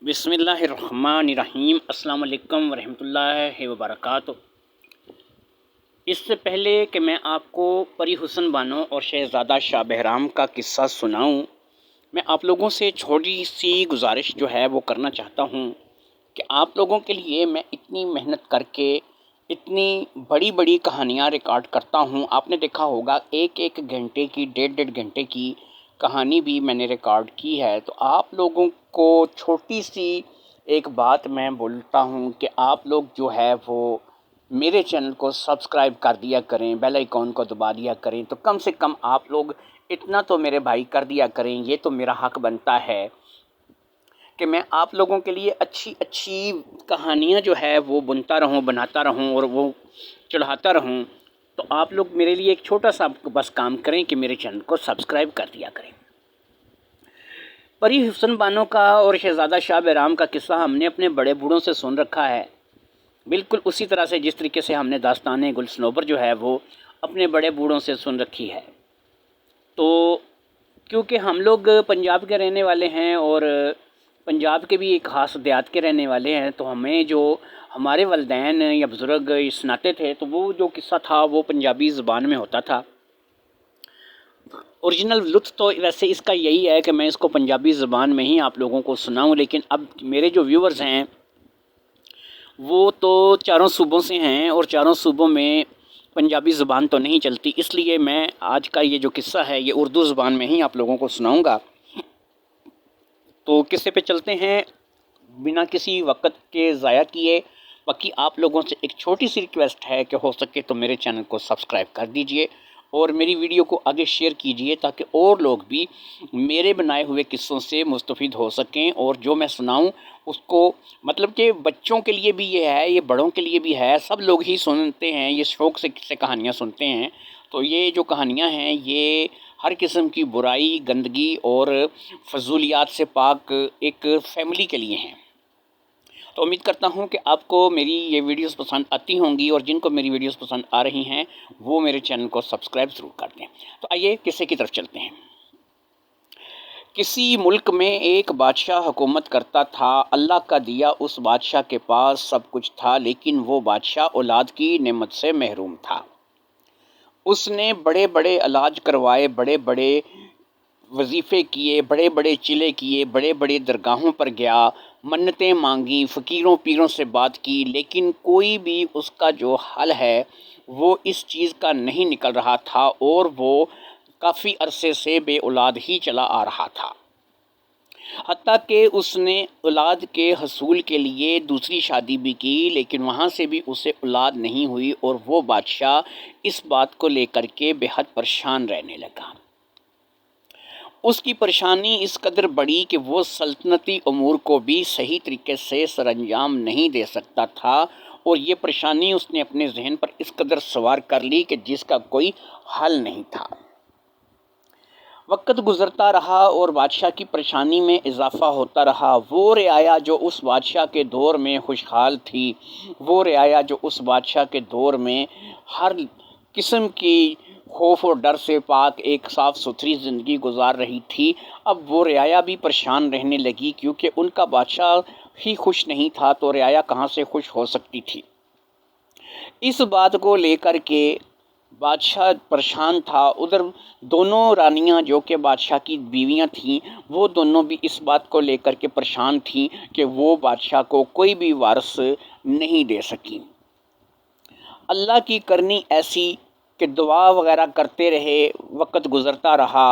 بسم اللہ الرحمن الرحیم۔ السلام علیکم ورحمۃ اللہ وبرکاتہ۔ اس سے پہلے کہ میں آپ کو پری حسن بانو اور شہزادہ شاہ بہرام کا قصہ سناؤں، میں آپ لوگوں سے چھوٹی سی گزارش جو ہے وہ کرنا چاہتا ہوں کہ آپ لوگوں کے لیے میں اتنی محنت کر کے اتنی بڑی بڑی کہانیاں ریکارڈ کرتا ہوں۔ آپ نے دیکھا ہوگا ایک ایک گھنٹے کی، ڈیڑھ ڈیڑھ گھنٹے کی کہانی بھی میں نے ریکارڈ کی ہے۔ تو آپ لوگوں کو چھوٹی سی ایک بات میں بولتا ہوں کہ آپ لوگ جو ہے وہ میرے چینل کو سبسکرائب کر دیا کریں، بیل آئیکن کو دبا دیا کریں۔ تو کم سے کم آپ لوگ اتنا تو میرے بھائی کر دیا کریں، یہ تو میرا حق بنتا ہے کہ میں آپ لوگوں کے لیے اچھی اچھی کہانیاں جو ہے وہ بنتا رہوں، بناتا رہوں اور وہ چڑھاتا رہوں۔ تو آپ لوگ میرے لیے ایک چھوٹا سا بس کام کریں کہ میرے چینل کو سبسکرائب کر دیا کریں۔ پری حسن بانو کا اور شہزادہ شاہ بہرام کا قصہ ہم نے اپنے بڑے بوڑھوں سے سن رکھا ہے، بالکل اسی طرح سے جس طریقے سے ہم نے داستان گل صنوبر جو ہے وہ اپنے بڑے بوڑھوں سے سن رکھی ہے۔ تو کیونکہ ہم لوگ پنجاب کے رہنے والے ہیں اور پنجاب کے بھی ایک خاص دیہات کے رہنے والے ہیں، تو ہمیں جو ہمارے والدین یا بزرگ سناتے تھے تو وہ جو قصہ تھا وہ پنجابی زبان میں ہوتا تھا۔ اوریجنل لطف تو ویسے اس کا یہی ہے کہ میں اس کو پنجابی زبان میں ہی آپ لوگوں کو سناؤں، لیکن اب میرے جو ویورز ہیں وہ تو چاروں صوبوں سے ہیں اور چاروں صوبوں میں پنجابی زبان تو نہیں چلتی، اس لیے میں آج کا یہ جو قصہ ہے یہ اردو زبان میں ہی آپ لوگوں کو سناؤں گا۔ تو قصے پہ چلتے ہیں بنا کسی وقت کے ضائع کیے۔ باقی آپ لوگوں سے ایک چھوٹی سی ریکویسٹ ہے کہ ہو سکے تو میرے چینل کو سبسکرائب کر دیجئے اور میری ویڈیو کو آگے شیئر کیجئے تاکہ اور لوگ بھی میرے بنائے ہوئے قصوں سے مستفید ہو سکیں، اور جو میں سناؤں اس کو مطلب کہ بچوں کے لیے بھی یہ ہے، یہ بڑوں کے لیے بھی ہے، سب لوگ ہی سنتے ہیں، یہ شوق سے کہانیاں سنتے ہیں۔ تو یہ جو کہانیاں ہیں یہ ہر قسم کی برائی، گندگی اور فضولیات سے پاک ایک فیملی کے لیے ہیں۔ تو امید کرتا ہوں کہ آپ کو میری یہ ویڈیوز پسند آتی ہوں گی، اور جن کو میری ویڈیوز پسند آ رہی ہیں وہ میرے چینل کو سبسکرائب ضرور کر دیں۔ تو آئیے قصے کی طرف چلتے ہیں۔ کسی ملک میں ایک بادشاہ حکومت کرتا تھا۔ اللہ کا دیا اس بادشاہ کے پاس سب کچھ تھا، لیکن وہ بادشاہ اولاد کی نعمت سے محروم تھا۔ اس نے بڑے بڑے علاج کروائے، بڑے بڑے وظیفے کیے، بڑے بڑے چلے کیے، بڑے بڑے درگاہوں پر گیا، منتیں مانگیں، فقیروں پیروں سے بات کی، لیکن کوئی بھی اس کا جو حل ہے وہ اس چیز کا نہیں نکل رہا تھا، اور وہ کافی عرصے سے بے اولاد ہی چلا آ رہا تھا۔ حتیٰ کہ اس نے اولاد کے حصول کے لیے دوسری شادی بھی کی، لیکن وہاں سے بھی اسے اولاد نہیں ہوئی، اور وہ بادشاہ اس بات کو لے کر کے بے حد پریشان رہنے لگا۔ اس کی پریشانی اس قدر بڑی کہ وہ سلطنتی امور کو بھی صحیح طریقے سے سر انجام نہیں دے سکتا تھا، اور یہ پریشانی اس نے اپنے ذہن پر اس قدر سوار کر لی کہ جس کا کوئی حل نہیں تھا۔ وقت گزرتا رہا اور بادشاہ کی پریشانی میں اضافہ ہوتا رہا۔ وہ رعایا جو اس بادشاہ کے دور میں خوشحال تھی، وہ رعایا جو اس بادشاہ کے دور میں ہر قسم کی خوف و ڈر سے پاک ایک صاف ستھری زندگی گزار رہی تھی، اب وہ رعایا بھی پریشان رہنے لگی، کیونکہ ان کا بادشاہ ہی خوش نہیں تھا تو رعایا کہاں سے خوش ہو سکتی تھی۔ اس بات کو لے کر کے بادشاہ پریشان تھا۔ ادھر دونوں رانیاں جو کہ بادشاہ کی بیویاں تھیں، وہ دونوں بھی اس بات کو لے کر کے پریشان تھیں کہ وہ بادشاہ کو کوئی بھی وارث نہیں دے سکیں۔ اللہ کی کرنی ایسی کہ دعا وغیرہ کرتے رہے، وقت گزرتا رہا۔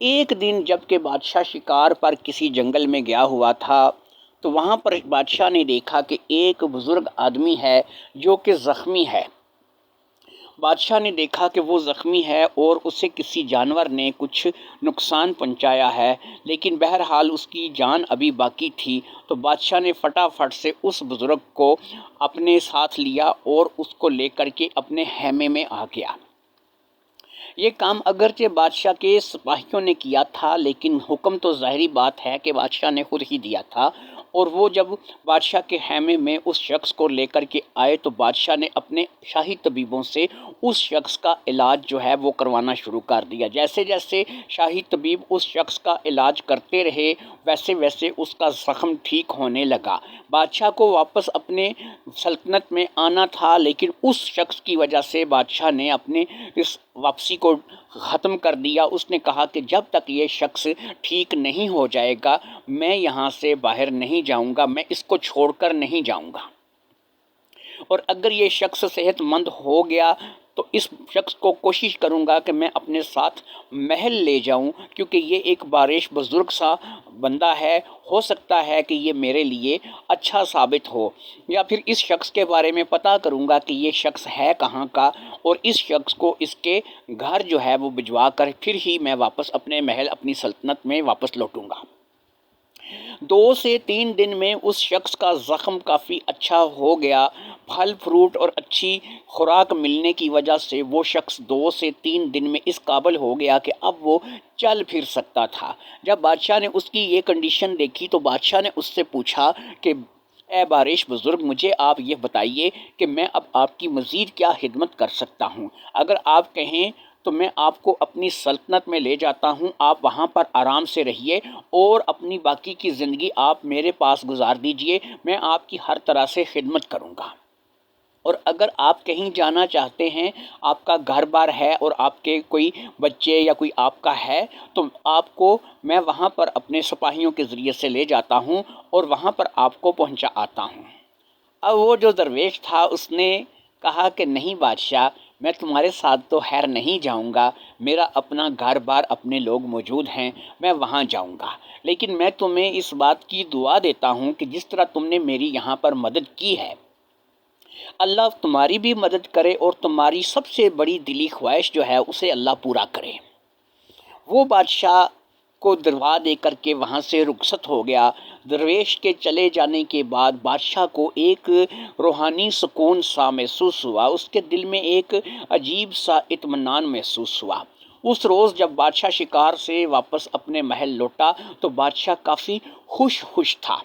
ایک دن جب کہ بادشاہ شکار پر کسی جنگل میں گیا ہوا تھا، تو وہاں پر بادشاہ نے دیکھا کہ ایک بزرگ آدمی ہے جو کہ زخمی ہے۔ بادشاہ نے دیکھا کہ وہ زخمی ہے اور اسے کسی جانور نے کچھ نقصان پہنچایا ہے، لیکن بہرحال اس کی جان ابھی باقی تھی، تو بادشاہ نے فٹافٹ سے اس بزرگ کو اپنے ساتھ لیا اور اس کو لے کر کے اپنے خیمے میں آ گیا۔ یہ کام اگرچہ بادشاہ کے سپاہیوں نے کیا تھا، لیکن حکم تو ظاہری بات ہے کہ بادشاہ نے خود ہی دیا تھا، اور وہ جب بادشاہ کے خیمے میں اس شخص کو لے کر کے آئے تو بادشاہ نے اپنے شاہی طبیبوں سے اس شخص کا علاج جو ہے وہ کروانا شروع کر دیا۔ جیسے جیسے شاہی طبیب اس شخص کا علاج کرتے رہے، ویسے ویسے اس کا زخم ٹھیک ہونے لگا۔ بادشاہ کو واپس اپنے سلطنت میں آنا تھا، لیکن اس شخص کی وجہ سے بادشاہ نے اپنے اس واپسی کو ختم کر دیا۔ اس نے کہا کہ جب تک یہ شخص ٹھیک نہیں ہو جائے گا میں یہاں سے باہر نہیں جاؤں گا، میں اس کو چھوڑ کر نہیں جاؤں گا، اور اگر یہ شخص صحت مند ہو گیا تو اس شخص کو کوشش کروں گا کہ میں اپنے ساتھ محل لے جاؤں، کیونکہ یہ ایک بارش بزرگ سا بندہ ہے، ہو سکتا ہے کہ یہ میرے لیے اچھا ثابت ہو، یا پھر اس شخص کے بارے میں پتہ کروں گا کہ یہ شخص ہے کہاں کا، اور اس شخص کو اس کے گھر جو ہے وہ بھجوا کر پھر ہی میں واپس اپنے محل اپنی سلطنت میں واپس لوٹوں گا۔ 2 سے 3 دن میں اس شخص کا زخم کافی اچھا ہو گیا۔ پھل فروٹ اور اچھی خوراک ملنے کی وجہ سے وہ شخص 2 سے 3 دن میں اس قابل ہو گیا کہ اب وہ چل پھر سکتا تھا۔ جب بادشاہ نے اس کی یہ کنڈیشن دیکھی تو بادشاہ نے اس سے پوچھا کہ اے بارش بزرگ، مجھے آپ یہ بتائیے کہ میں اب آپ کی مزید کیا خدمت کر سکتا ہوں؟ اگر آپ کہیں تو میں آپ کو اپنی سلطنت میں لے جاتا ہوں، آپ وہاں پر آرام سے رہیے اور اپنی باقی کی زندگی آپ میرے پاس گزار دیجئے، میں آپ کی ہر طرح سے خدمت کروں گا۔ اور اگر آپ کہیں جانا چاہتے ہیں، آپ کا گھر بار ہے اور آپ کے کوئی بچے یا کوئی آپ کا ہے، تو آپ کو میں وہاں پر اپنے سپاہیوں کے ذریعے سے لے جاتا ہوں اور وہاں پر آپ کو پہنچا آتا ہوں۔ اب وہ جو درویش تھا اس نے کہا کہ نہیں بادشاہ، میں تمہارے ساتھ تو خیر نہیں جاؤں گا، میرا اپنا گھر بار اپنے لوگ موجود ہیں، میں وہاں جاؤں گا، لیکن میں تمہیں اس بات کی دعا دیتا ہوں کہ جس طرح تم نے میری یہاں پر مدد کی ہے، اللہ تمہاری بھی مدد کرے اور تمہاری سب سے بڑی دلی خواہش جو ہے اسے اللہ پورا کرے۔ وہ بادشاہ کو دلوا دے کر کے وہاں سے رخصت ہو گیا۔ درویش کے چلے جانے کے بعد بادشاہ کو ایک روحانی سکون سا محسوس ہوا، اس کے دل میں ایک عجیب سا اطمینان محسوس ہوا۔ اس روز جب بادشاہ شکار سے واپس اپنے محل لوٹا تو بادشاہ کافی خوش تھا۔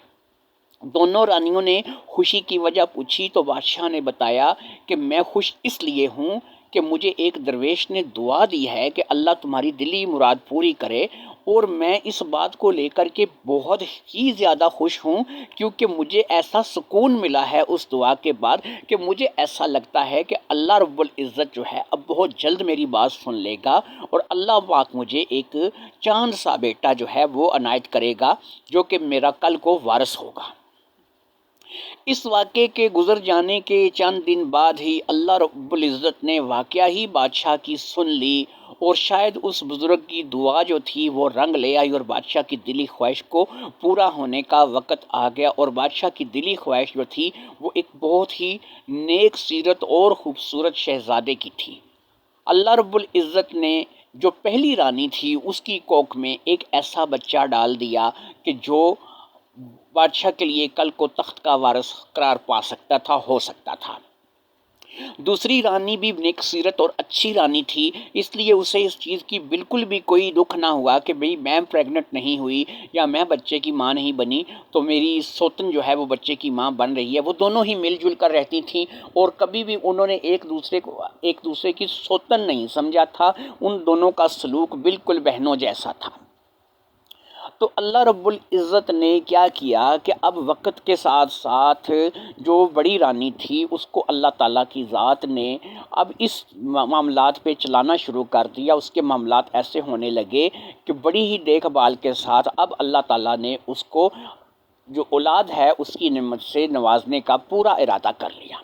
دونوں رانیوں نے خوشی کی وجہ پوچھی تو بادشاہ نے بتایا کہ میں خوش اس لیے ہوں کہ مجھے ایک درویش نے دعا دی ہے کہ اللہ تمہاری دلی مراد پوری کرے، اور میں اس بات کو لے کر کے بہت ہی زیادہ خوش ہوں، کیونکہ مجھے ایسا سکون ملا ہے اس دعا کے بعد کہ مجھے ایسا لگتا ہے کہ اللہ رب العزت جو ہے اب بہت جلد میری بات سن لے گا، اور اللہ پاک مجھے ایک چاند سا بیٹا جو ہے وہ عنایت کرے گا جو کہ میرا کل کو وارث ہوگا۔ اس واقعے کے گزر جانے کے چند دن بعد ہی اللہ رب العزت نے واقعہ ہی بادشاہ کی سن لی، اور شاید اس بزرگ کی دعا جو تھی وہ رنگ لے آئی اور بادشاہ کی دلی خواہش کو پورا ہونے کا وقت آ گیا، اور بادشاہ کی دلی خواہش جو تھی وہ ایک بہت ہی نیک سیرت اور خوبصورت شہزادے کی تھی۔ اللہ رب العزت نے جو پہلی رانی تھی اس کی کوکھ میں ایک ایسا بچہ ڈال دیا کہ جو بادشاہ کے لیے کل کو تخت کا وارث قرار پا سکتا تھا، ہو سکتا تھا۔ دوسری رانی بھی نیک سیرت اور اچھی رانی تھی، اس لیے اسے اس چیز کی بالکل بھی کوئی دکھ نہ ہوا کہ بھئی میں پریگننٹ نہیں ہوئی یا میں بچے کی ماں نہیں بنی تو میری سوتن جو ہے وہ بچے کی ماں بن رہی ہے۔ وہ دونوں ہی مل جل کر رہتی تھیں اور کبھی بھی انہوں نے ایک دوسرے کی سوتن نہیں سمجھا تھا، ان دونوں کا سلوک بالکل بہنوں جیسا تھا۔ تو اللہ رب العزت نے کیا کیا کہ اب وقت کے ساتھ ساتھ جو بڑی رانی تھی اس کو اللہ تعالیٰ کی ذات نے اب اس معاملات پہ چلانا شروع کر دیا۔ اس کے معاملات ایسے ہونے لگے کہ بڑی ہی دیکھ بھال کے ساتھ اب اللہ تعالیٰ نے اس کو جو اولاد ہے اس کی نعمت سے نوازنے کا پورا ارادہ کر لیا۔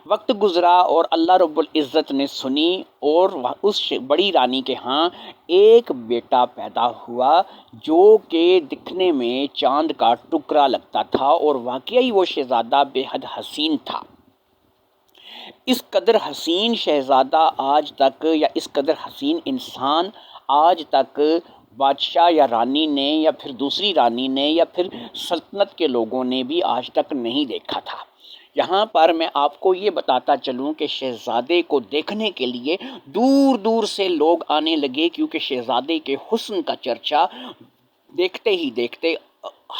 وقت گزرا اور اللہ رب العزت نے سنی، اور اس بڑی رانی کے ہاں ایک بیٹا پیدا ہوا جو کہ دکھنے میں چاند کا ٹکڑا لگتا تھا، اور واقعی وہ شہزادہ بے حد حسین تھا۔ اس قدر حسین شہزادہ آج تک، یا اس قدر حسین انسان آج تک بادشاہ یا رانی نے یا پھر دوسری رانی نے یا پھر سلطنت کے لوگوں نے بھی آج تک نہیں دیکھا تھا۔ یہاں پر میں آپ کو یہ بتاتا چلوں کہ شہزادے کو دیکھنے کے لیے دور دور سے لوگ آنے لگے، کیونکہ شہزادے کے حسن کا چرچا دیکھتے ہی دیکھتے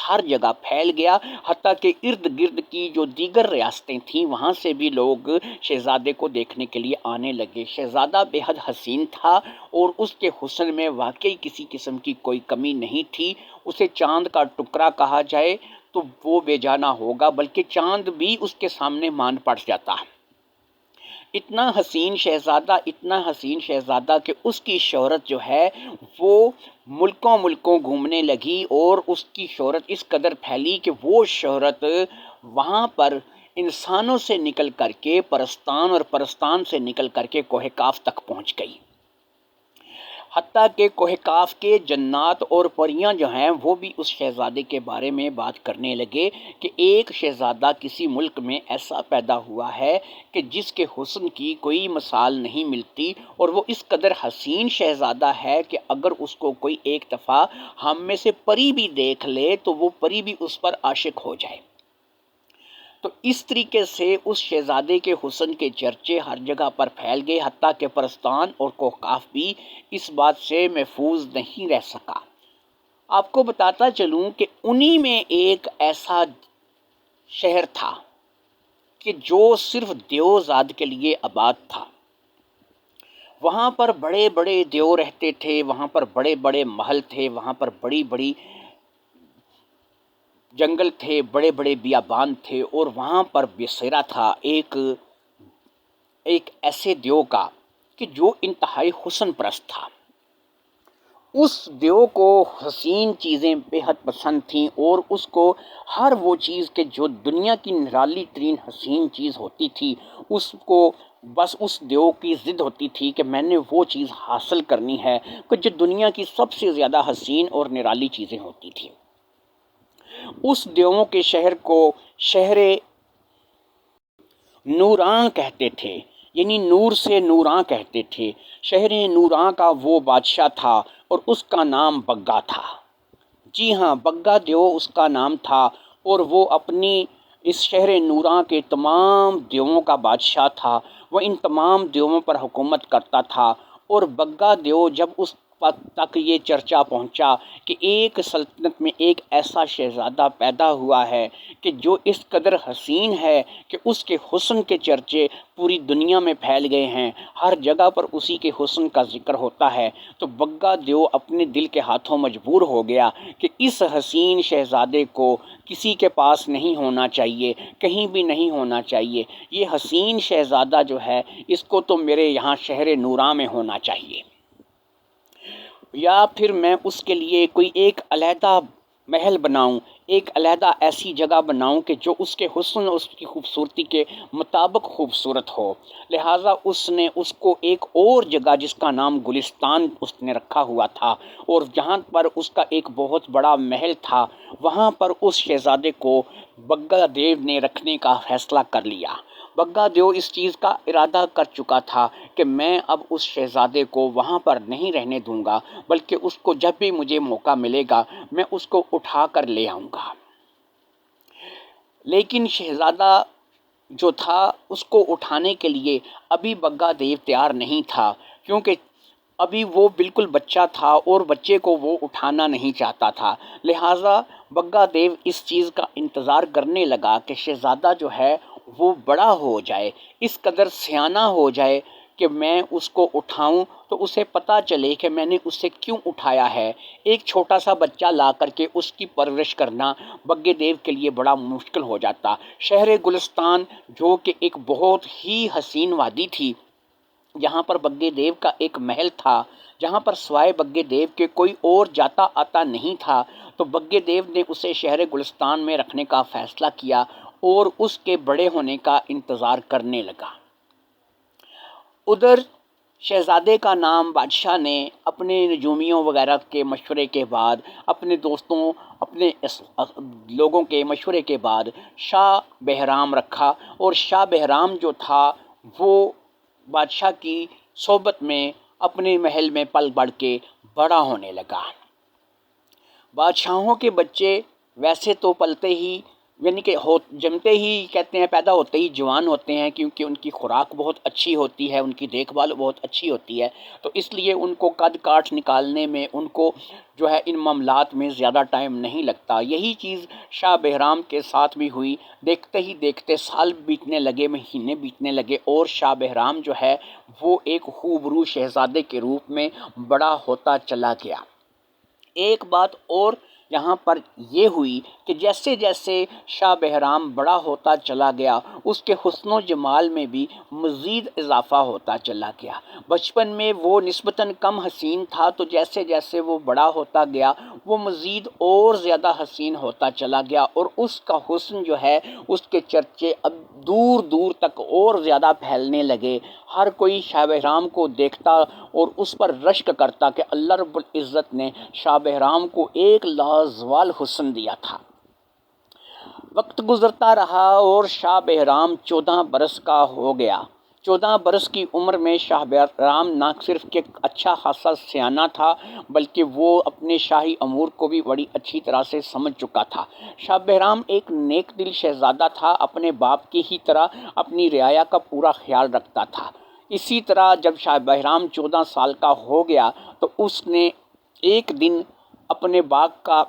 ہر جگہ پھیل گیا، حتیٰ کہ ارد گرد کی جو دیگر ریاستیں تھیں وہاں سے بھی لوگ شہزادے کو دیکھنے کے لیے آنے لگے۔ شہزادہ بے حد حسین تھا اور اس کے حسن میں واقعی کسی قسم کی کوئی کمی نہیں تھی۔ اسے چاند کا ٹکڑا کہا جائے تو وہ بے جانا ہوگا، بلکہ چاند بھی اس کے سامنے مان پڑ جاتا۔ اتنا حسین شہزادہ کہ اس کی شہرت جو ہے وہ ملکوں گھومنے لگی، اور اس کی شہرت اس قدر پھیلی کہ وہ شہرت وہاں پر انسانوں سے نکل کر کے پرستان، اور پرستان سے نکل کر کے کوہ کاف تک پہنچ گئی۔ حتیٰ کہ کوہ کاف کے جنات اور پریاں جو ہیں وہ بھی اس شہزادے کے بارے میں بات کرنے لگے کہ ایک شہزادہ کسی ملک میں ایسا پیدا ہوا ہے کہ جس کے حسن کی کوئی مثال نہیں ملتی، اور وہ اس قدر حسین شہزادہ ہے کہ اگر اس کو کوئی ایک دفعہ ہم میں سے پری بھی دیکھ لے تو وہ پری بھی اس پر عاشق ہو جائے۔ تو اس طریقے سے اس شہزادے کے حسن کے چرچے ہر جگہ پر پھیل گئے، حتیٰ کہ پرستان اور کوکاف بھی اس بات سے محفوظ نہیں رہ سکا۔ آپ کو بتاتا چلوں کہ انہی میں ایک ایسا شہر تھا کہ جو صرف دیو زاد کے لیے آباد تھا۔ وہاں پر بڑے بڑے دیو رہتے تھے، وہاں پر بڑے بڑے محل تھے، وہاں پر بڑی بڑی جنگل تھے، بڑے بڑے بیابان تھے، اور وہاں پر بسیرا تھا ایک ایسے دیو کا کہ جو انتہائی حسن پرست تھا۔ اس دیو کو حسین چیزیں بے حد پسند تھیں، اور اس کو ہر وہ چیز کہ جو دنیا کی نرالی ترین حسین چیز ہوتی تھی، اس کو بس اس دیو کی ضد ہوتی تھی کہ میں نے وہ چیز حاصل کرنی ہے کہ جو دنیا کی سب سے زیادہ حسین اور نرالی چیزیں ہوتی تھیں۔ اس دیووں کے شہر کو شہر نوراں کہتے تھے، یعنی نور سے نوراں کہتے تھے۔ شہر نوراں کا وہ بادشاہ تھا اور اس کا نام بگا تھا۔ جی ہاں، بگا دیو اس کا نام تھا، اور وہ اپنی اس شہر نوراں کے تمام دیووں کا بادشاہ تھا۔ وہ ان تمام دیووں پر حکومت کرتا تھا، اور بگا دیو جب اس وقت تک یہ چرچا پہنچا کہ ایک سلطنت میں ایک ایسا شہزادہ پیدا ہوا ہے کہ جو اس قدر حسین ہے کہ اس کے حسن کے چرچے پوری دنیا میں پھیل گئے ہیں، ہر جگہ پر اسی کے حسن کا ذکر ہوتا ہے، تو بگا دیو اپنے دل کے ہاتھوں مجبور ہو گیا کہ اس حسین شہزادے کو کسی کے پاس نہیں ہونا چاہیے، کہیں بھی نہیں ہونا چاہیے۔ یہ حسین شہزادہ جو ہے اس کو تو میرے یہاں شہر نوراں میں ہونا چاہیے، یا پھر میں اس کے لیے کوئی ایک علیحدہ محل بناؤں، ایک علیحدہ ایسی جگہ بناؤں کہ جو اس کے حسن اور اس کی خوبصورتی کے مطابق خوبصورت ہو۔ لہٰذا اس نے اس کو ایک اور جگہ جس کا نام گلستان اس نے رکھا ہوا تھا، اور جہاں پر اس کا ایک بہت بڑا محل تھا، وہاں پر اس شہزادے کو بگا دیو نے رکھنے کا فیصلہ کر لیا۔ بگا دیو اس چیز کا ارادہ کر چکا تھا کہ میں اب اس شہزادے کو وہاں پر نہیں رہنے دوں گا، بلکہ اس کو جب بھی مجھے موقع ملے گا میں اس کو اٹھا کر لے آؤں گا۔ لیکن شہزادہ جو تھا اس کو اٹھانے کے لیے ابھی بگا دیو تیار نہیں تھا، کیونکہ ابھی وہ بالکل بچہ تھا اور بچے کو وہ اٹھانا نہیں چاہتا تھا۔ لہٰذا بگا دیو اس چیز کا انتظار کرنے لگا کہ شہزادہ جو ہے وہ بڑا ہو جائے، اس قدر سیانہ ہو جائے کہ میں اس کو اٹھاؤں تو اسے پتہ چلے کہ میں نے اسے کیوں اٹھایا ہے۔ ایک چھوٹا سا بچہ لا کر کے اس کی پرورش کرنا بگے دیو کے لیے بڑا مشکل ہو جاتا۔ شہر گلستان جو کہ ایک بہت ہی حسین وادی تھی، جہاں پر بگے دیو کا ایک محل تھا، جہاں پر سوائے بگے دیو کے کوئی اور جاتا آتا نہیں تھا، تو بگے دیو نے اسے شہر گلستان میں رکھنے کا فیصلہ کیا اور اس کے بڑے ہونے کا انتظار کرنے لگا۔ ادھر شہزادے کا نام بادشاہ نے اپنے نجومیوں وغیرہ کے مشورے کے بعد، اپنے دوستوں، اپنے لوگوں کے مشورے کے بعد شاہ بہرام رکھا، اور شاہ بہرام جو تھا وہ بادشاہ کی صحبت میں اپنے محل میں پل بڑھ کے بڑا ہونے لگا۔ بادشاہوں کے بچے ویسے تو پلتے ہی یعنی کہ جمتے ہی کہتے ہیں پیدا ہوتے ہی جوان ہوتے ہیں، کیونکہ ان کی خوراک بہت اچھی ہوتی ہے، ان کی دیکھ بھال بہت اچھی ہوتی ہے، تو اس لیے ان کو قد کاٹ نکالنے میں، ان کو جو ہے ان معاملات میں زیادہ ٹائم نہیں لگتا۔ یہی چیز شاہ بہرام کے ساتھ بھی ہوئی۔ دیکھتے ہی دیکھتے سال بیتنے لگے، مہینے بیتنے لگے، اور شاہ بہرام جو ہے وہ ایک خوبرو شہزادے کے روپ میں بڑا ہوتا چلا گیا۔ ایک بات اور یہاں پر یہ ہوئی کہ جیسے جیسے شاہ بہرام بڑا ہوتا چلا گیا، اس کے حسن و جمال میں بھی مزید اضافہ ہوتا چلا گیا۔ بچپن میں وہ نسبتاً کم حسین تھا، تو جیسے جیسے وہ بڑا ہوتا گیا وہ مزید اور زیادہ حسین ہوتا چلا گیا، اور اس کا حسن جو ہے، اس کے چرچے اب دور دور تک اور زیادہ پھیلنے لگے۔ ہر کوئی شاہ بہرام کو دیکھتا اور اس پر رشک کرتا کہ اللہ رب العزت نے شاہ بہرام کو ایک لازوال حسن دیا تھا۔ وقت گزرتا رہا اور شاہ بہرام 14 برس کا ہو گیا۔ 14 برس کی عمر میں شاہ بہرام نہ صرف کہ اچھا خاصا سیانہ تھا، بلکہ وہ اپنے شاہی امور کو بھی بڑی اچھی طرح سے سمجھ چکا تھا۔ شاہ بہرام ایک نیک دل شہزادہ تھا، اپنے باپ کی ہی طرح اپنی رعایا کا پورا خیال رکھتا تھا۔ اسی طرح جب شاہ بہرام 14 سال کا ہو گیا تو اس نے ایک دن اپنے باغ کا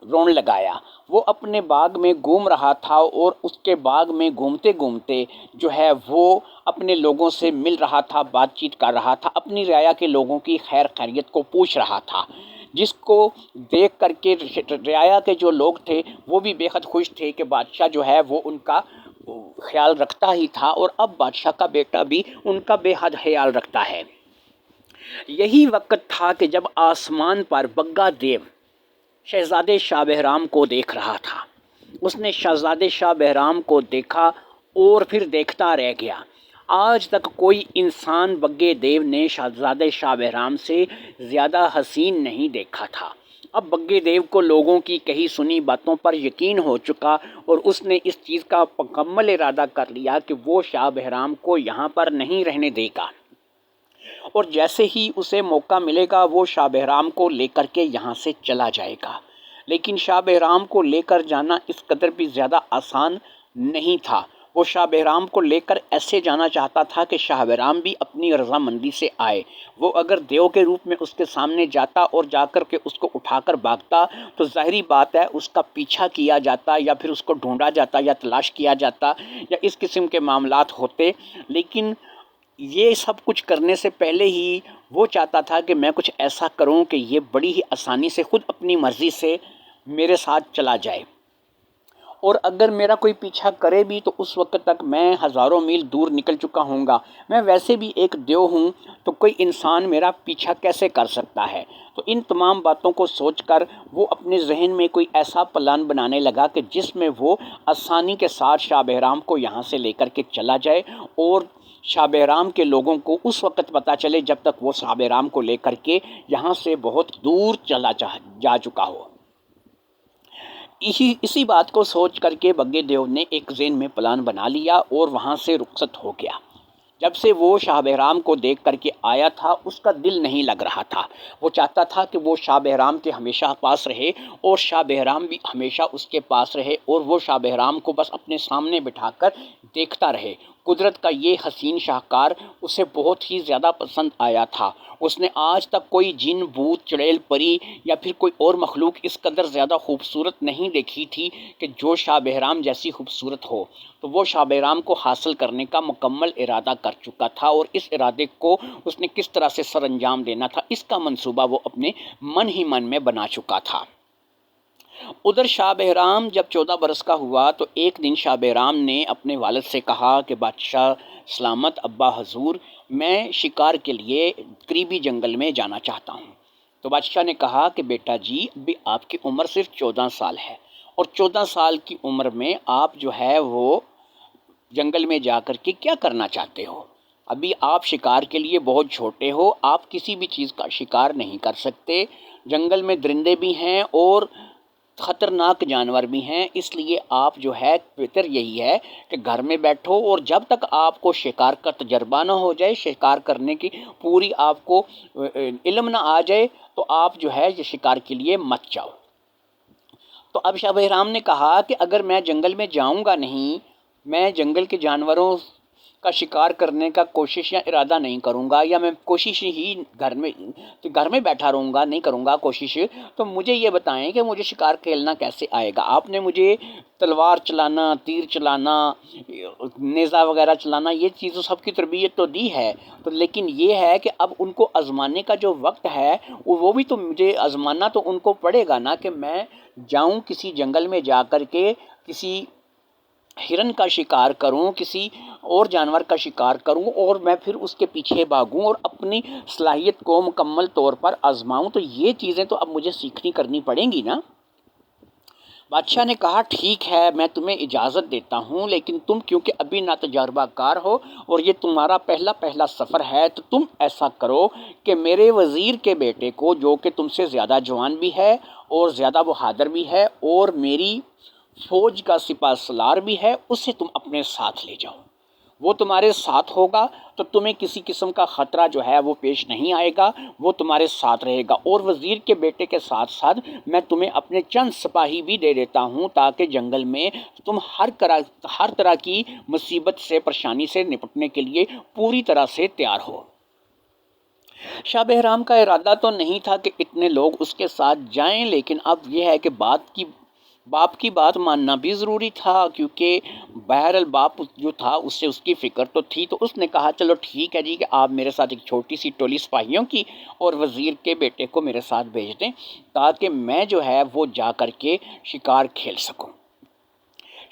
رون لگایا۔ وہ اپنے باغ میں گھوم رہا تھا، اور اس کے باغ میں گھومتے گھومتے جو ہے وہ اپنے لوگوں سے مل رہا تھا، بات چیت کر رہا تھا، اپنی رعایا کے لوگوں کی خیر خیریت کو پوچھ رہا تھا، جس کو دیکھ کر کے رعایا کے جو لوگ تھے وہ بھی بے حد خوش تھے کہ بادشاہ جو ہے وہ ان کا خیال رکھتا ہی تھا، اور اب بادشاہ کا بیٹا بھی ان کا بے حد خیال رکھتا ہے۔ یہی وقت تھا کہ جب آسمان پر بگا دیو شہزادے شاہ بہرام کو دیکھ رہا تھا۔ اس نے شہزادے شاہ بہرام کو دیکھا اور پھر دیکھتا رہ گیا۔ آج تک کوئی انسان بگے دیو نے شہزادے شاہ بہرام سے زیادہ حسین نہیں دیکھا تھا۔ اب بگے دیو کو لوگوں کی کہی سنی باتوں پر یقین ہو چکا، اور اس نے اس چیز کا مکمل ارادہ کر لیا کہ وہ شاہ بہرام کو یہاں پر نہیں رہنے دے گا، اور جیسے ہی اسے موقع ملے گا وہ شاہ بہرام کو لے کر کے یہاں سے چلا جائے گا۔ لیکن شاہ بہرام کو لے کر جانا اس قدر بھی زیادہ آسان نہیں تھا۔ وہ شاہ بہرام کو لے کر ایسے جانا چاہتا تھا کہ شاہ بہرام بھی اپنی رضامندی سے آئے۔ وہ اگر دیو کے روپ میں اس کے سامنے جاتا اور جا کر کے اس کو اٹھا کر بھاگتا تو ظاہری بات ہے اس کا پیچھا کیا جاتا، یا پھر اس کو ڈھونڈا جاتا، یا تلاش کیا جاتا، یا اس قسم کے معاملات ہوتے۔ لیکن یہ سب کچھ کرنے سے پہلے ہی وہ چاہتا تھا کہ میں کچھ ایسا کروں کہ یہ بڑی ہی آسانی سے خود اپنی مرضی سے میرے ساتھ چلا جائے، اور اگر میرا کوئی پیچھا کرے بھی تو اس وقت تک میں ہزاروں میل دور نکل چکا ہوں گا۔ میں ویسے بھی ایک دیو ہوں، تو کوئی انسان میرا پیچھا کیسے کر سکتا ہے؟ تو ان تمام باتوں کو سوچ کر وہ اپنے ذہن میں کوئی ایسا پلان بنانے لگا کہ جس میں وہ آسانی کے ساتھ شاہ بہرام کو یہاں سے لے کر کے چلا جائے، اور شاہ بہرام کے لوگوں کو اس وقت پتہ چلے جب تک وہ شاہ بہرام کو لے کر کے یہاں سے بہت دور چلا جا چکا ہو۔ اسی بات کو سوچ کر کے بگے دیو نے ایک ذہن میں پلان بنا لیا اور وہاں سے رخصت ہو گیا۔ جب سے وہ شاہ بہرام کو دیکھ کر کے آیا تھا اس کا دل نہیں لگ رہا تھا۔ وہ چاہتا تھا کہ وہ شاہ بہرام کے ہمیشہ پاس رہے، اور شاہ بہرام بھی ہمیشہ اس کے پاس رہے، اور وہ شاہ بہرام کو بس اپنے سامنے بٹھا کر دیکھتا رہے۔ قدرت کا یہ حسین شاہکار اسے بہت ہی زیادہ پسند آیا تھا۔ اس نے آج تک کوئی جن، بھوت، چڑیل، پری یا پھر کوئی اور مخلوق اس قدر زیادہ خوبصورت نہیں دیکھی تھی کہ جو شاہ بہرام جیسی خوبصورت ہو۔ تو وہ شاہ بہرام کو حاصل کرنے کا مکمل ارادہ کر چکا تھا، اور اس ارادے کو اس نے کس طرح سے سر انجام دینا تھا اس کا منصوبہ وہ اپنے من ہی من میں بنا چکا تھا۔ ادھر شاہ بہرام جب 14 برس کا ہوا تو ایک دن شاہ بہرام نے اپنے والد سے کہا کہ بادشاہ سلامت ابا حضور، میں شکار کے لیے قریبی جنگل میں جانا چاہتا ہوں۔ تو بادشاہ نے کہا کہ بیٹا جی، ابھی آپ کی عمر صرف 14 سال ہے، اور 14 سال کی عمر میں آپ جو ہے وہ جنگل میں جا کر کے کیا کرنا چاہتے ہو؟ ابھی آپ شکار کے لیے بہت چھوٹے ہو، آپ کسی بھی چیز کا شکار نہیں کر سکتے۔ جنگل میں درندے بھی ہیں اور خطرناک جانور بھی ہیں، اس لیے آپ جو ہے بہتر یہی ہے کہ گھر میں بیٹھو، اور جب تک آپ کو شکار کا تجربہ نہ ہو جائے، شکار کرنے کی پوری آپ کو علم نہ آ جائے، تو آپ جو ہے یہ شکار کے لیے مت جاؤ۔ تو اب شاہ بہرام نے کہا کہ اگر میں جنگل میں جاؤں گا نہیں، میں جنگل کے جانوروں کا شکار کرنے کا کوشش یا ارادہ نہیں کروں گا، یا میں کوشش ہی گھر میں بیٹھا رہوں گا، نہیں کروں گا کوشش، تو مجھے یہ بتائیں کہ مجھے شکار کھیلنا کیسے آئے گا؟ آپ نے مجھے تلوار چلانا، تیر چلانا، نیزہ وغیرہ چلانا، یہ چیزوں سب کی تربیت تو دی ہے، تو لیکن یہ ہے کہ اب ان کو آزمانے کا جو وقت ہے وہ بھی تو مجھے آزمانا تو ان کو پڑے گا نا، کہ میں جاؤں کسی جنگل میں جا کر کے کسی ہرن کا شکار کروں، کسی اور جانور کا شکار کروں، اور میں پھر اس کے پیچھے بھاگوں اور اپنی صلاحیت کو مکمل طور پر آزماؤں، تو یہ چیزیں تو اب مجھے سیکھنی کرنی پڑیں گی نا۔ بادشاہ نے کہا ٹھیک ہے، میں تمہیں اجازت دیتا ہوں، لیکن تم کیونکہ ابھی ناتجربہ کار ہو اور یہ تمہارا پہلا سفر ہے، تو تم ایسا کرو کہ میرے وزیر کے بیٹے کو، جو کہ تم سے زیادہ جوان بھی ہے اور زیادہ بہادر بھی ہے اور میری فوج کا سپہ سالار بھی ہے، اسے تم اپنے ساتھ لے جاؤ۔ وہ تمہارے ساتھ ہوگا تو تمہیں کسی قسم کا خطرہ جو ہے وہ پیش نہیں آئے گا، وہ تمہارے ساتھ رہے گا، اور وزیر کے بیٹے کے ساتھ ساتھ میں تمہیں اپنے چند سپاہی بھی دے دیتا ہوں، تاکہ جنگل میں تم ہر طرح کی مصیبت سے، پریشانی سے نپٹنے کے لیے پوری طرح سے تیار ہو۔ شاہ بہرام کا ارادہ تو نہیں تھا کہ اتنے لوگ اس کے ساتھ جائیں، لیکن اب یہ ہے کہ باپ کی بات ماننا بھی ضروری تھا، کیونکہ بہرحال باپ جو تھا اس سے اس کی فکر تو تھی، تو اس نے کہا چلو ٹھیک ہے جی، کہ آپ میرے ساتھ ایک چھوٹی سی ٹولی سپاہیوں کی اور وزیر کے بیٹے کو میرے ساتھ بھیج دیں، تاکہ میں جو ہے وہ جا کر کے شکار کھیل سکوں۔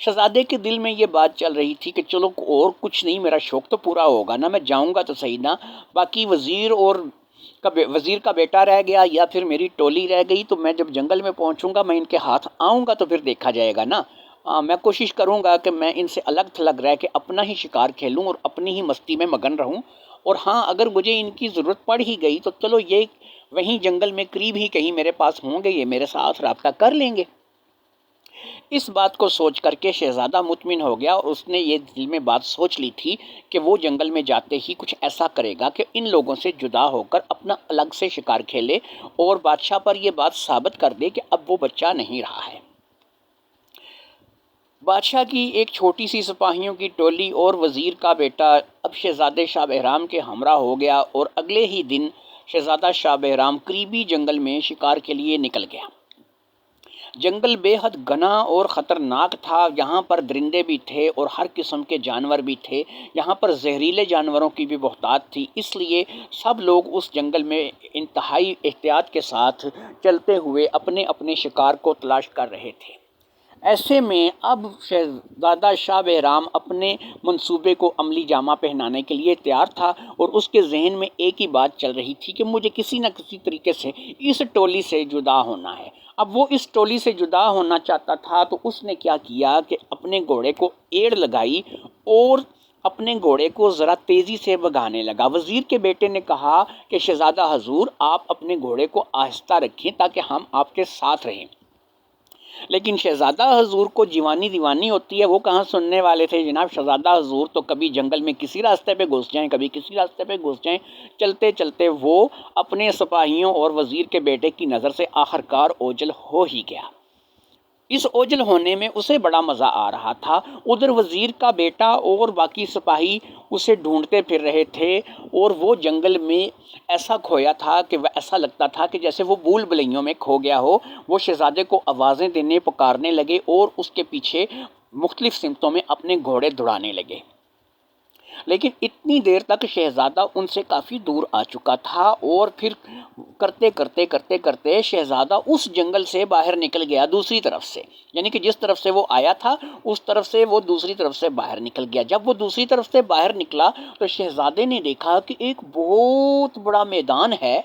شہزادے کے دل میں یہ بات چل رہی تھی کہ چلو اور کچھ نہیں، میرا شوق تو پورا ہوگا نا، میں جاؤں گا تو صحیح نا، باقی وزیر کا بیٹا رہ گیا یا پھر میری ٹولی رہ گئی، تو میں جب جنگل میں پہنچوں گا، میں ان کے ہاتھ آؤں گا تو پھر دیکھا جائے گا نا۔ میں کوشش کروں گا کہ میں ان سے الگ تھلگ رہ کے اپنا ہی شکار کھیلوں اور اپنی ہی مستی میں مگن رہوں، اور ہاں اگر مجھے ان کی ضرورت پڑ ہی گئی تو چلو یہ وہیں جنگل میں قریب ہی کہیں میرے پاس ہوں گے، یہ میرے ساتھ رابطہ کر لیں گے۔ اس بات کو سوچ کر کے شہزادہ مطمئن ہو گیا، اور اس نے یہ دل میں بات سوچ لی تھی کہ وہ جنگل میں جاتے ہی کچھ ایسا کرے گا کہ ان لوگوں سے جدا ہو کر اپنا الگ سے شکار کھیلے اور بادشاہ پر یہ بات ثابت کر دے کہ اب وہ بچہ نہیں رہا ہے۔ بادشاہ کی ایک چھوٹی سی سپاہیوں کی ٹولی اور وزیر کا بیٹا اب شہزادے شاہ بہرام کے ہمراہ ہو گیا، اور اگلے ہی دن شہزادہ شاہ بہرام قریبی جنگل میں شکار کے لیے نکل گیا۔ جنگل بے حد گھنا اور خطرناک تھا، یہاں پر درندے بھی تھے اور ہر قسم کے جانور بھی تھے، یہاں پر زہریلے جانوروں کی بھی بہتات تھی، اس لیے سب لوگ اس جنگل میں انتہائی احتیاط کے ساتھ چلتے ہوئے اپنے اپنے شکار کو تلاش کر رہے تھے۔ ایسے میں اب شہزادہ شاہ بہرام اپنے منصوبے کو عملی جامہ پہنانے کے لیے تیار تھا، اور اس کے ذہن میں ایک ہی بات چل رہی تھی کہ مجھے کسی نہ کسی طریقے سے اس ٹولی سے جدا ہونا ہے۔ اب وہ اس ٹولی سے جدا ہونا چاہتا تھا، تو اس نے کیا کیا کہ اپنے گھوڑے کو ایڑ لگائی اور اپنے گھوڑے کو ذرا تیزی سے بھگانے لگا۔ وزیر کے بیٹے نے کہا کہ شہزادہ حضور، آپ اپنے گھوڑے کو آہستہ رکھیں تاکہ ہم آپ کے ساتھ رہیں۔ لیکن شہزادہ حضور کو دیوانی ہوتی ہے، وہ کہاں سننے والے تھے جناب۔ شہزادہ حضور تو کبھی جنگل میں کسی راستے پہ گھس جائیں، کبھی کسی راستے پہ گھس جائیں، چلتے چلتے وہ اپنے سپاہیوں اور وزیر کے بیٹے کی نظر سے آخرکار اوجھل ہو ہی گیا۔ اس اوجھل ہونے میں اسے بڑا مزہ آ رہا تھا۔ ادھر وزیر کا بیٹا اور باقی سپاہی اسے ڈھونڈتے پھر رہے تھے، اور وہ جنگل میں ایسا کھویا تھا کہ ایسا لگتا تھا کہ جیسے وہ بھول بھلیوں میں کھو گیا ہو۔ وہ شہزادے کو آوازیں دینے، پکارنے لگے اور اس کے پیچھے مختلف سمتوں میں اپنے گھوڑے دوڑانے لگے، لیکن اتنی دیر تک شہزادہ ان سے کافی دور آ چکا تھا، اور پھر کرتے شہزادہ اس جنگل سے باہر نکل گیا دوسری طرف سے، یعنی کہ جس طرف سے وہ آیا تھا اس طرف سے وہ دوسری طرف سے باہر نکل گیا۔ جب وہ دوسری طرف سے باہر نکلا تو شہزادے نے دیکھا کہ ایک بہت بڑا میدان ہے،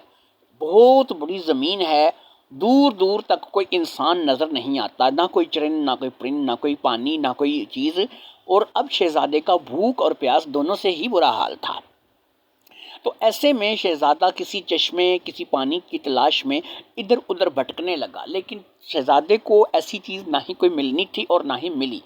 بہت بڑی زمین ہے، دور دور تک کوئی انسان نظر نہیں آتا، نہ کوئی چرند، نہ کوئی پرند، نہ کوئی پانی، نہ کوئی چیز، اور اب شہزادے کا بھوک اور پیاس دونوں سے ہی برا حال تھا۔ تو ایسے میں شہزادہ کسی چشمے، کسی پانی کی تلاش میں ادھر ادھر بھٹکنے لگا، لیکن شہزادے کو ایسی چیز نہ ہی کوئی ملنی تھی اور نہ ہی ملی۔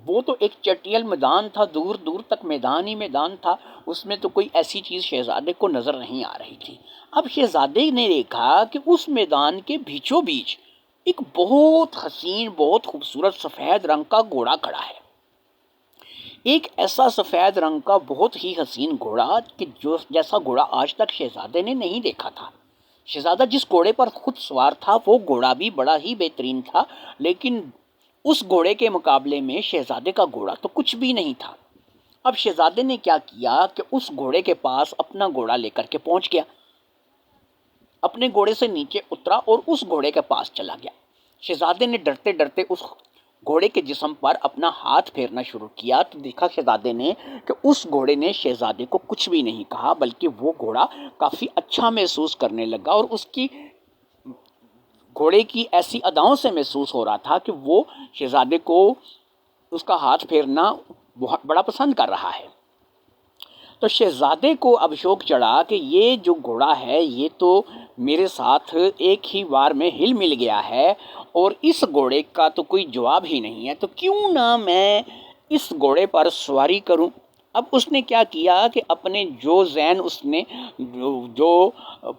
وہ تو ایک چٹیل میدان تھا، دور دور تک میدان ہی میدان تھا، اس میں تو کوئی ایسی چیز شہزادے کو نظر نہیں آ رہی تھی۔ اب شہزادے نے دیکھا کہ اس میدان کے بیچوں بیچ ایک بہت حسین، بہت خوبصورت سفید رنگ کا گھوڑا کھڑا ہے۔ ایک ایسا سفید رنگ کا بہت ہی حسین گھوڑا کہ جیسا گھوڑا آج تک شہزادے نے نہیں دیکھا تھا۔ شہزادہ جس گھوڑے پر خود سوار تھا وہ گھوڑا بھی بڑا ہی بہترین تھا، لیکن اس گھوڑے کے مقابلے میں شہزادے کا گھوڑا تو کچھ بھی نہیں تھا۔ اب شہزادے نے کیا کیا کہ اس گھوڑے کے پاس اپنا گھوڑا لے کر کے پہنچ گیا، اپنے گھوڑے سے نیچے اترا اور اس گھوڑے کے پاس چلا گیا۔ شہزادے نے ڈرتے ڈرتے اس گھوڑے کے جسم پر اپنا ہاتھ پھیرنا شروع کیا تو دیکھا شہزادے نے کہ اس گھوڑے نے شہزادے کو کچھ بھی نہیں کہا، بلکہ وہ گھوڑا کافی اچھا محسوس کرنے لگا، اور اس کی گھوڑے کی ایسی اداؤں سے محسوس ہو رہا تھا کہ وہ شہزادے کو اس کا ہاتھ پھیرنا بڑا پسند کر رہا ہے۔ تو شہزادے کو اب شوق چڑھا کہ یہ جو گھوڑا ہے یہ تو میرے ساتھ ایک ہی بار میں ہل مل گیا ہے، اور اس گھوڑے کا تو کوئی جواب ہی نہیں ہے، تو کیوں نہ میں اس گھوڑے پر سواری کروں۔ اب اس نے کیا کیا کہ اپنے جو زین اس نے جو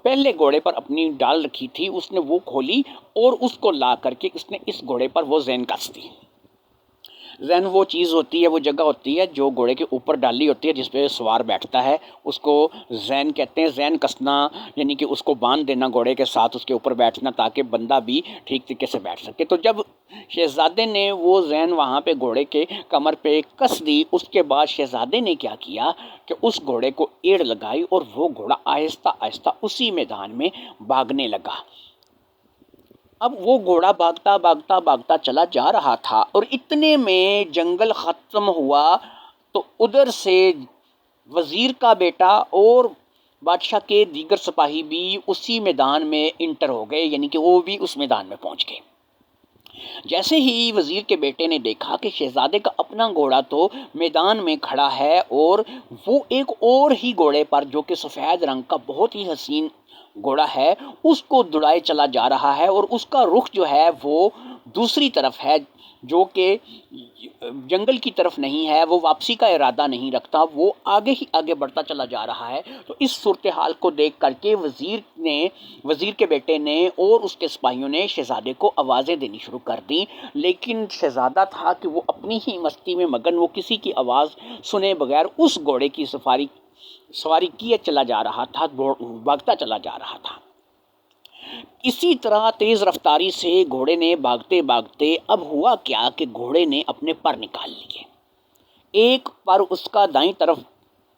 پہلے گھوڑے پر اپنی ڈال رکھی تھی اس نے وہ کھولی، اور اس کو لا کر کے اس نے اس گھوڑے پر وہ زین کس دی۔ زین وہ چیز ہوتی ہے، وہ جگہ ہوتی ہے جو گھوڑے کے اوپر ڈالی ہوتی ہے جس پہ سوار بیٹھتا ہے، اس کو زین کہتے ہیں۔ زین کسنا یعنی کہ اس کو باندھ دینا گھوڑے کے ساتھ، اس کے اوپر بیٹھنا تاکہ بندہ بھی ٹھیک طریقے سے بیٹھ سکے۔ تو جب شہزادے نے وہ زین وہاں پہ گھوڑے کے کمر پہ کس دی، اس کے بعد شہزادے نے کیا کیا کہ اس گھوڑے کو ایڑ لگائی اور وہ گھوڑا آہستہ آہستہ اسی میدان میں بھاگنے لگا۔ اب وہ گھوڑا بھاگتا بھاگتا بھاگتا چلا جا رہا تھا، اور اتنے میں جنگل ختم ہوا تو ادھر سے وزیر کا بیٹا اور بادشاہ کے دیگر سپاہی بھی اسی میدان میں انٹر ہو گئے، یعنی کہ وہ بھی اس میدان میں پہنچ گئے۔ جیسے ہی وزیر کے بیٹے نے دیکھا کہ شہزادے کا اپنا گھوڑا تو میدان میں کھڑا ہے، اور وہ ایک اور ہی گھوڑے پر جو کہ سفید رنگ کا بہت ہی حسین گھوڑا ہے اس کو دوڑائے چلا جا رہا ہے، اور اس کا رخ جو ہے وہ دوسری طرف ہے، جو کہ جنگل کی طرف نہیں ہے، وہ واپسی کا ارادہ نہیں رکھتا، وہ آگے ہی آگے بڑھتا چلا جا رہا ہے۔ تو اس صورتحال کو دیکھ کر کے وزیر کے بیٹے نے اور اس کے سپاہیوں نے شہزادے کو آوازیں دینی شروع کر دیں، لیکن شہزادہ تھا کہ وہ اپنی ہی مستی میں مگن، وہ کسی کی آواز سنے بغیر اس گھوڑے کی سواری کیے چلا جا رہا تھا، بھاگتا چلا جا رہا تھا۔ اسی طرح تیز رفتاری سے گھوڑے نے بھاگتے بھاگتے اب ہوا کیا کہ گھوڑے نے اپنے پر نکال لیے۔ ایک پر اس کا دائیں طرف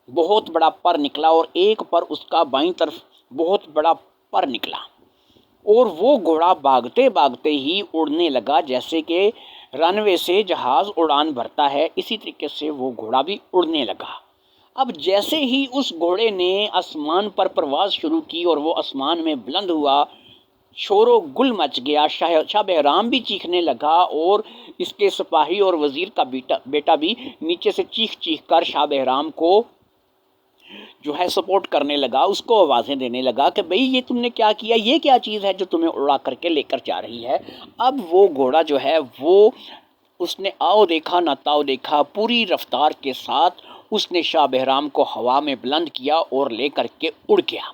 بہت بڑا پر نکلا، اور ایک پر اس کا بائیں طرف بہت بڑا پر نکلا، اور وہ گھوڑا بھاگتے بھاگتے ہی اڑنے لگا، جیسے کہ رن وے سے جہاز اڑان بھرتا ہے، اسی طریقے سے وہ گھوڑا بھی اڑنے لگا۔ اب جیسے ہی اس گھوڑے نے آسمان پر پرواز شروع کی اور وہ آسمان میں بلند ہوا، شور و گل مچ گیا، شاہ بہرام بھی چیخنے لگا، اور اس کے سپاہی اور وزیر کا بیٹا بھی نیچے سے چیخ چیخ کر شاہ بہرام کو جو ہے سپورٹ کرنے لگا، اس کو آوازیں دینے لگا کہ بھئی یہ تم نے کیا کیا، یہ کیا چیز ہے جو تمہیں اڑا کر کے لے کر جا رہی ہے۔ اب وہ گھوڑا جو ہے وہ اس نے آؤ دیکھا نہ تاؤ دیکھا، پوری رفتار کے ساتھ اس نے شاہ بہرام کو ہوا میں بلند کیا اور لے کر کے اڑ گیا۔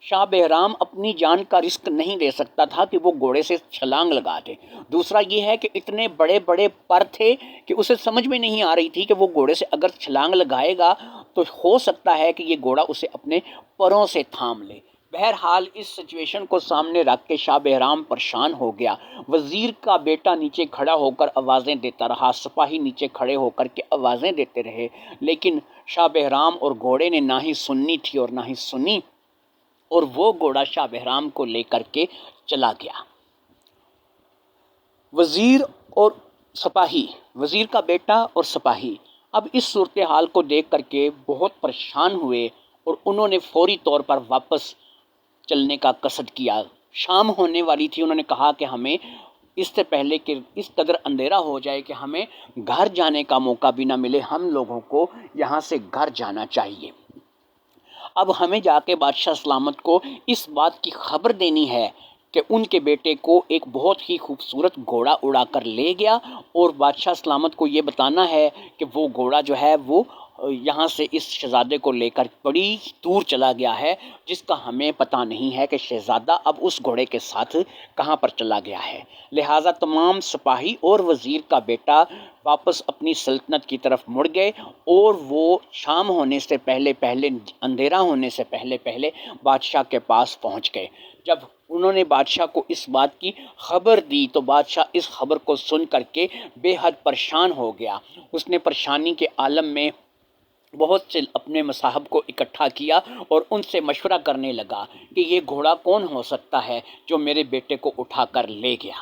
شاہ بہرام اپنی جان کا رسک نہیں دے سکتا تھا کہ وہ گھوڑے سے چھلانگ لگا دے۔ دوسرا یہ ہے کہ اتنے بڑے بڑے پر تھے کہ اسے سمجھ میں نہیں آ رہی تھی کہ وہ گھوڑے سے اگر چھلانگ لگائے گا تو ہو سکتا ہے کہ یہ گھوڑا اسے اپنے پروں سے تھام لے۔ بہرحال اس سچویشن کو سامنے رکھ کے شاہ بہرام پریشان ہو گیا۔ وزیر کا بیٹا نیچے کھڑا ہو کر آوازیں دیتا رہا، سپاہی نیچے کھڑے ہو کر کے آوازیں دیتے رہے، لیکن شاہ بہرام اور گھوڑے نے نہ ہی سننی تھی اور نہ ہی سنی، اور وہ گھوڑا شاہ بہرام کو لے کر کے چلا گیا۔ وزیر کا بیٹا اور سپاہی اب اس صورتحال کو دیکھ کر کے بہت پریشان ہوئے، اور انہوں نے فوری طور پر واپس چلنے کا قصد کیا۔ شام ہونے والی تھی، انہوں نے کہا کہ ہمیں اس سے پہلے کہ اس قدر اندھیرا ہو جائے کہ ہمیں گھر جانے کا موقع بھی نہ ملے، ہم لوگوں کو یہاں سے گھر جانا چاہیے۔ اب ہمیں جا کے بادشاہ سلامت کو اس بات کی خبر دینی ہے کہ ان کے بیٹے کو ایک بہت ہی خوبصورت گھوڑا اڑا کر لے گیا، اور بادشاہ سلامت کو یہ بتانا ہے کہ وہ گھوڑا جو ہے وہ یہاں سے اس شہزادے کو لے کر بڑی دور چلا گیا ہے، جس کا ہمیں پتہ نہیں ہے کہ شہزادہ اب اس گھوڑے کے ساتھ کہاں پر چلا گیا ہے۔ لہٰذا تمام سپاہی اور وزیر کا بیٹا واپس اپنی سلطنت کی طرف مڑ گئے، اور وہ شام ہونے سے پہلے پہلے، اندھیرا ہونے سے پہلے پہلے بادشاہ کے پاس پہنچ گئے۔ جب انہوں نے بادشاہ کو اس بات کی خبر دی تو بادشاہ اس خبر کو سن کر کے بے حد پریشان ہو گیا۔ اس نے پریشانی کے عالم میں بہت سے اپنے مصاحب کو اکٹھا کیا اور ان سے مشورہ کرنے لگا کہ یہ گھوڑا کون ہو سکتا ہے جو میرے بیٹے کو اٹھا کر لے گیا۔